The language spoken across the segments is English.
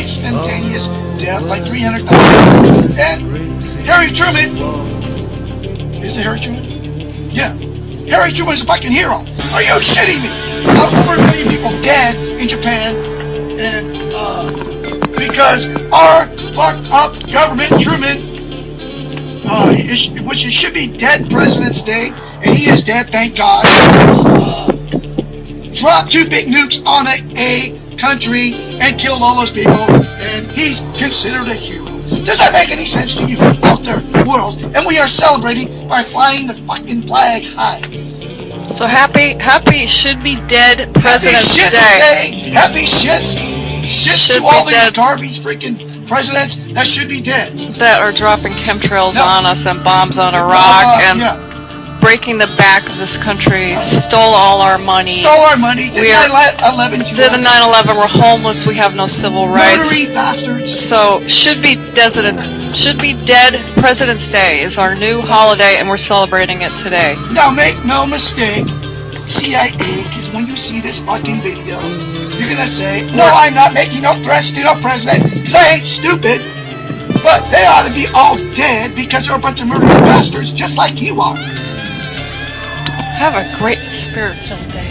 instantaneous death, like 300,000. And Harry Truman, is it Harry Truman? Yeah. Harry Truman is a fucking hero. Are you shitting me? Over a million people dead in Japan, and because our fucked up government, Truman, which it should be dead President's Day, and he is dead, thank God, dropped 2 big nukes on a country and killed all those people, and he's considered a hero. Does that make any sense to you out there, world? And we are celebrating by flying the fucking flag high. So happy should be dead President's Day. Happy shits to all these garbage freaking presidents that should be dead. That are dropping chemtrails on us and bombs on Iraq and breaking the back of this country, stole all our money. Stole our money, did 9/11 to the 9/11, we're homeless, we have no civil rights. Murdery bastards. So should be dead President's Day is our new holiday, and we're celebrating it today. Now make no mistake, CIA, because when you see this fucking video, you're gonna say, no, I'm not making no threats to no president, because I ain't stupid. But they ought to be all dead because they're a bunch of murderous bastards, just like you are. Have a great spirit-filled day.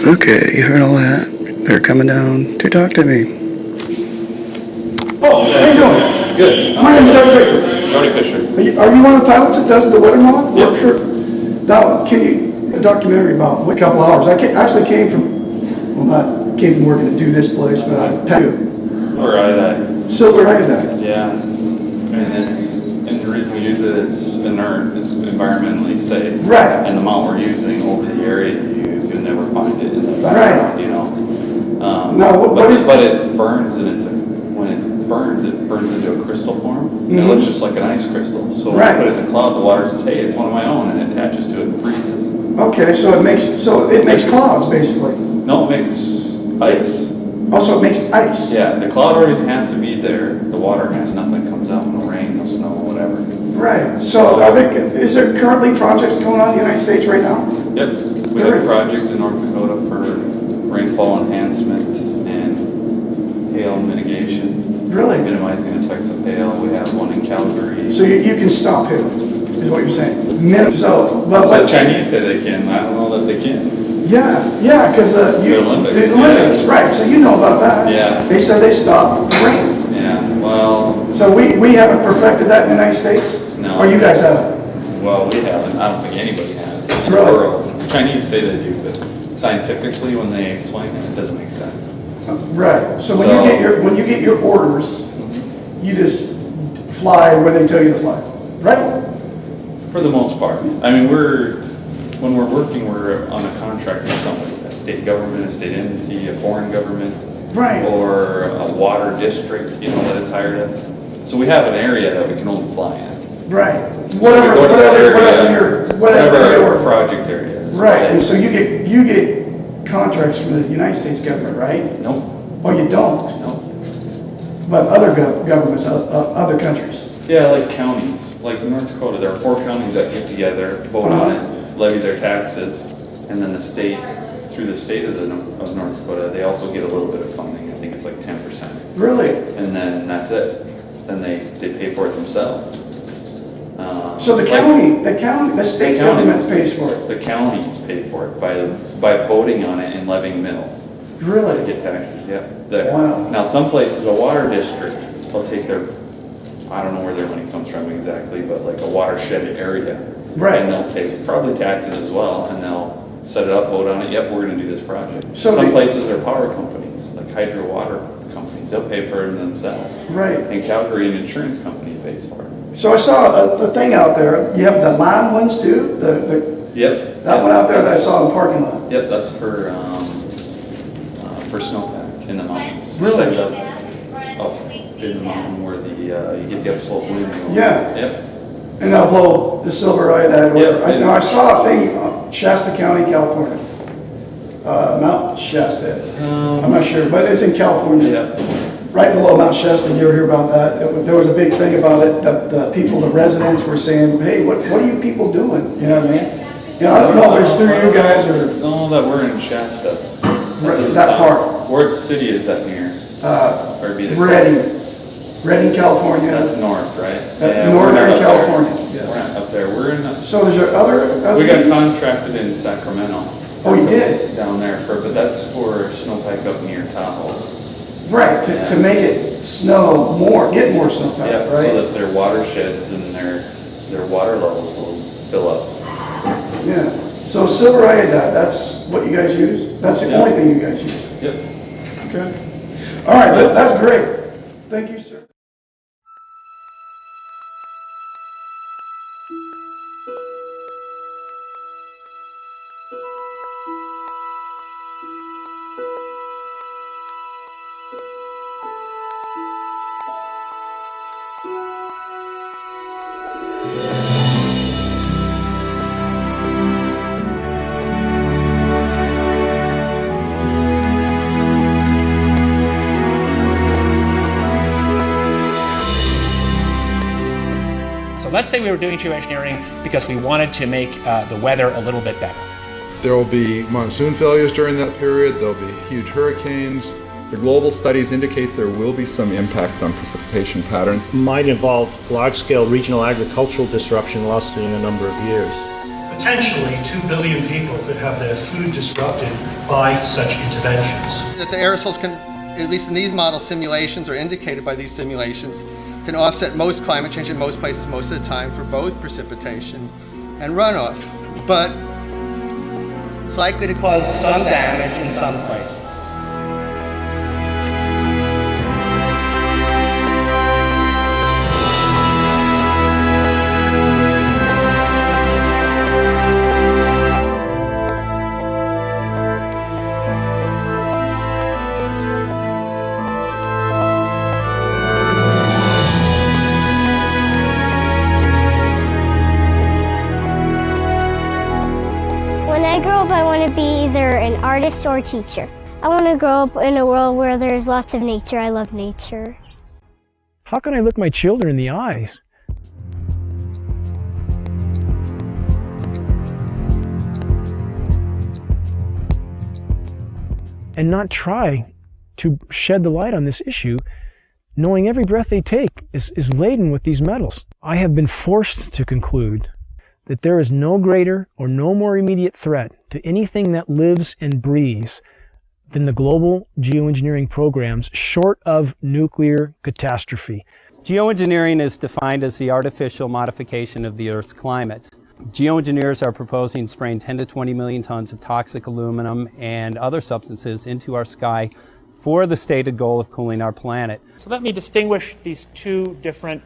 Okay, you heard all that. They're coming down to talk to me. Oh, how you doing? Good. My name is Doug Bickford. Johnny Fisher. Are you one of the pilots that does the weather model? Yep. Sure. Now, can you, a documentary about a couple hours. I actually came from, well, not came from working to do this place, but I've had Or iodine. silver iodine. Yeah. And the reason we use it's inert, it's environmentally safe. Right. And the amount we're using over the area you use, you'll never find it in the Right. background, you know. Now, but it burns, and when it burns into a crystal form. Mm-hmm. It looks just like an ice crystal. So when you put it in the cloud, the water says, hey, it's one of my own, and it attaches to it and freezes. Okay, so it makes clouds, basically. No, it makes ice. Oh, so it makes ice. Yeah, the cloud already has to be there. The water has, nothing comes out, no rain, no snow, whatever. Right. So is there currently projects going on in the United States right now? Yep. We have a project in North Dakota for rainfall enhancement and hail mitigation. Really? Minimizing the effects of hail. We have one in Calgary. So you can stop hail, is what you're saying? The Chinese say they can. I don't know that they can. Yeah, because the Olympics, right? So you know about that. Yeah. They said they stopped the rain. Yeah. Well. So we haven't perfected that in the United States. No. Or you guys haven't? Well, we haven't. I don't think anybody has. Really? The Chinese say they do, but scientifically, when they explain it, it doesn't make sense. Right. So when you get your orders, you just fly where they tell you to fly, right? For the most part. I mean, when we're working, we're on a contract with somebody, a state government, a state entity, a foreign government, right, or a water district, that has hired us. So we have an area that we can only fly in. Right. So whatever your project area is. Right. And so you get contracts from the United States government, right? Nope. Oh, you don't? Nope. But other governments, other countries. Yeah, like counties. Like in North Dakota, there are 4 counties that get together, vote on it, levy their taxes, and then the state, through the state of North Dakota, they also get a little bit of funding. I think it's like 10%. Really? And then that's it. Then they pay for it themselves. So the state government pays for it? The counties pay for it by voting on it and levying mills. Really? To get taxes, yeah. Wow. Now, some places, a water district, they'll take their, I don't know where their money comes from exactly, but like a watershed area. Right. And they'll take probably taxes as well, and they'll set it up, vote on it, yep, we're gonna do this project. So some places are power companies, like hydro water companies, they'll pay for it themselves. Right. And Calgary, an insurance company pays for it. So I saw the thing out there, you have the lime ones too? Yep. That one out there that I saw in the parking lot? Yep, that's for snowpack in the mountains. Really? Set it up in the mountain where you get the upslope wind. Yeah. Yep. And they'll blow the silver iodide. Yep. I saw a thing, Shasta County, California. Mount Shasta. I'm not sure, but it's in California. Yep. Right below Mount Shasta, you ever hear about that? There was a big thing about it, that the residents were saying, hey, what are you people doing? You know what I mean? You know, I don't know if it's through you guys or... No, that we're in Shasta. That part. Where the city is that near? Redding, California. That's north, right? Northern California. Yes. We're not up there. We're in. So there's other we got contracted in Sacramento. Oh, you did? Down there but that's for snowpack up near Tahoe. Right, to make it snow more, get more snowpack, Yeah, right? so that their watersheds and their water levels will fill up. Yeah. So silver iodide, that's what you guys use? That's the only thing you guys use? Yep. Okay. All right, that's great. Thank you, sir. Let's say we were doing geoengineering because we wanted to make the weather a little bit better. There will be monsoon failures during that period, there'll be huge hurricanes. The global studies indicate there will be some impact on precipitation patterns. Might involve large-scale regional agricultural disruption lasting a number of years. Potentially 2 billion people could have their food disrupted by such interventions. That the aerosols can, at least in these model simulations or indicated by these simulations, can offset most climate change in most places most of the time for both precipitation and runoff. But it's likely to cause some damage in some places. When I grow up, I want to be either an artist or a teacher. I want to grow up in a world where there's lots of nature. I love nature. How can I look my children in the eyes and not try to shed the light on this issue, knowing every breath they take is laden with these metals? I have been forced to conclude that there is no greater or no more immediate threat to anything that lives and breathes than the global geoengineering programs short of nuclear catastrophe. Geoengineering is defined as the artificial modification of the Earth's climate. Geoengineers are proposing spraying 10 to 20 million tons of toxic aluminum and other substances into our sky for the stated goal of cooling our planet. So let me distinguish these two different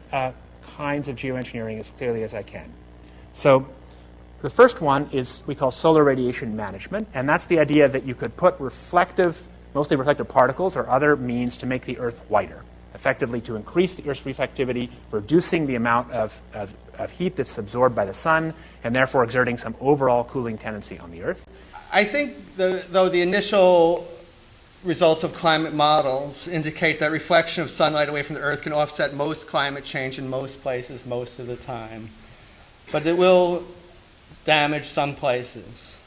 kinds of geoengineering as clearly as I can. So the first one is we call solar radiation management, and that's the idea that you could put mostly reflective particles or other means to make the Earth whiter, effectively to increase the Earth's reflectivity, reducing the amount of heat that's absorbed by the sun, and therefore exerting some overall cooling tendency on the Earth. I think, though the initial results of climate models indicate that reflection of sunlight away from the Earth can offset most climate change in most places most of the time. But it will damage some places.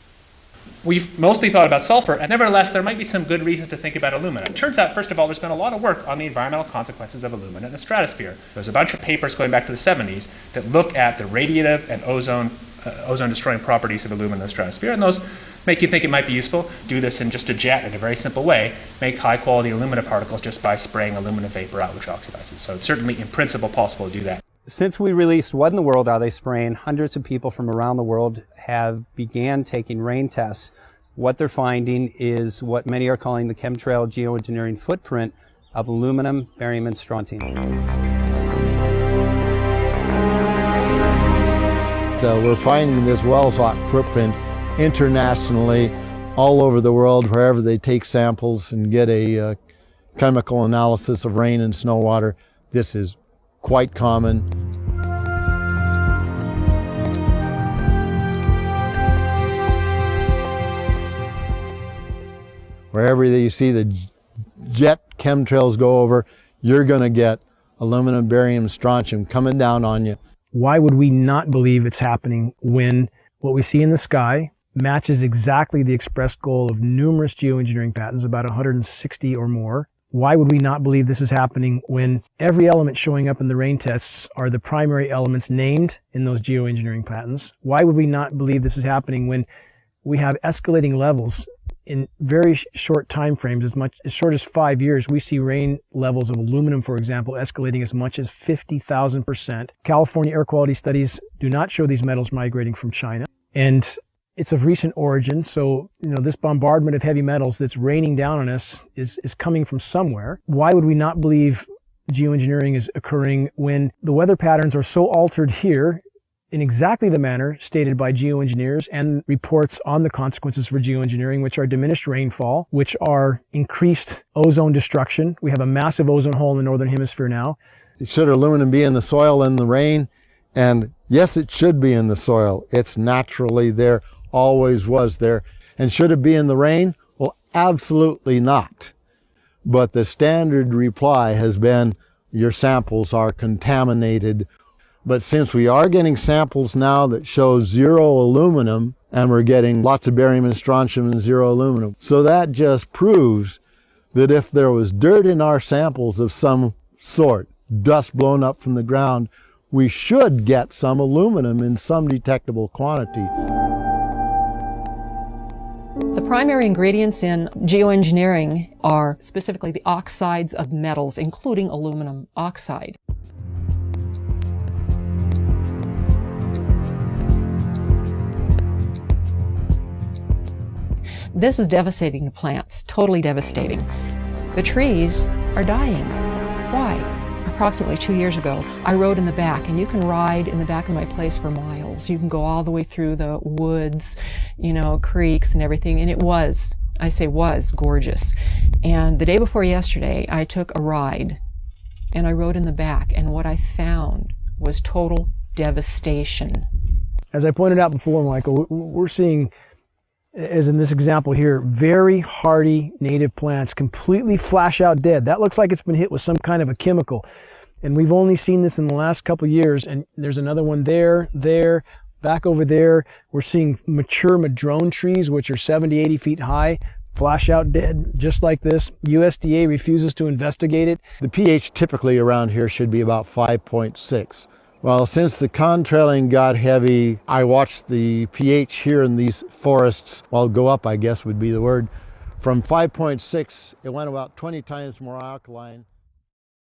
we've mostly thought about sulfur, and nevertheless, there might be some good reasons to think about alumina. It turns out, first of all, there's been a lot of work on the environmental consequences of alumina in the stratosphere. There's a bunch of papers going back to the 70s that look at the radiative and ozone-destroying properties of alumina in the stratosphere, and those make you think it might be useful. Do this in just a jet in a very simple way. Make high-quality alumina particles just by spraying alumina vapor out, which oxidizes. So it's certainly, in principle, possible to do that. Since we released What in the World Are They Spraying?, hundreds of people from around the world have began taking rain tests. What they're finding is what many are calling the chemtrail geoengineering footprint of aluminum, barium, and strontium. We're finding this well-sought footprint internationally, all over the world, wherever they take samples and get a chemical analysis of rain and snow water. This is quite common. Wherever you see the jet chemtrails go over, you're going to get aluminum, barium, strontium coming down on you. Why would we not believe it's happening when what we see in the sky matches exactly the expressed goal of numerous geoengineering patents, about 160 or more? Why would we not believe this is happening when every element showing up in the rain tests are the primary elements named in those geoengineering patents? Why would we not believe this is happening when we have escalating levels in very short time frames, as short as 5 years? We see rain levels of aluminum, for example, escalating as much as 50,000%. California air quality studies do not show these metals migrating from China. And it's of recent origin, so this bombardment of heavy metals that's raining down on us is coming from somewhere. Why would we not believe geoengineering is occurring when the weather patterns are so altered here in exactly the manner stated by geoengineers and reports on the consequences for geoengineering, which are diminished rainfall, which are increased ozone destruction? We have a massive ozone hole in the northern hemisphere now. Should aluminum be in the soil in the rain? And yes, it should be in the soil. It's naturally there, always was there. And should it be in the rain? Well, absolutely not. But the standard reply has been, your samples are contaminated. But since we are getting samples now that show zero aluminum, and we're getting lots of barium and strontium and zero aluminum, so that just proves that if there was dirt in our samples of some sort, dust blown up from the ground, we should get some aluminum in some detectable quantity. The primary ingredients in geoengineering are specifically the oxides of metals, including aluminum oxide. This is devastating to plants, totally devastating. The trees are dying. Why? Approximately 2 years ago, I rode in the back, and you can ride in the back of my place for miles. You can go all the way through the woods, creeks and everything, and it was, I say was, gorgeous. And the day before yesterday, I took a ride, and I rode in the back, and what I found was total devastation. As I pointed out before, Michael, we're seeing, as in this example here, very hardy native plants completely flash out dead. That looks like it's been hit with some kind of a chemical. And we've only seen this in the last couple of years. And there's another one there, back over there. We're seeing mature madrone trees, which are 70, 80 feet high, flash out dead, just like this. USDA refuses to investigate it. The pH typically around here should be about 5.6. Well, since the contrailing got heavy, I watched the pH here in these forests, well, go up, I guess would be the word. From 5.6, it went about 20 times more alkaline.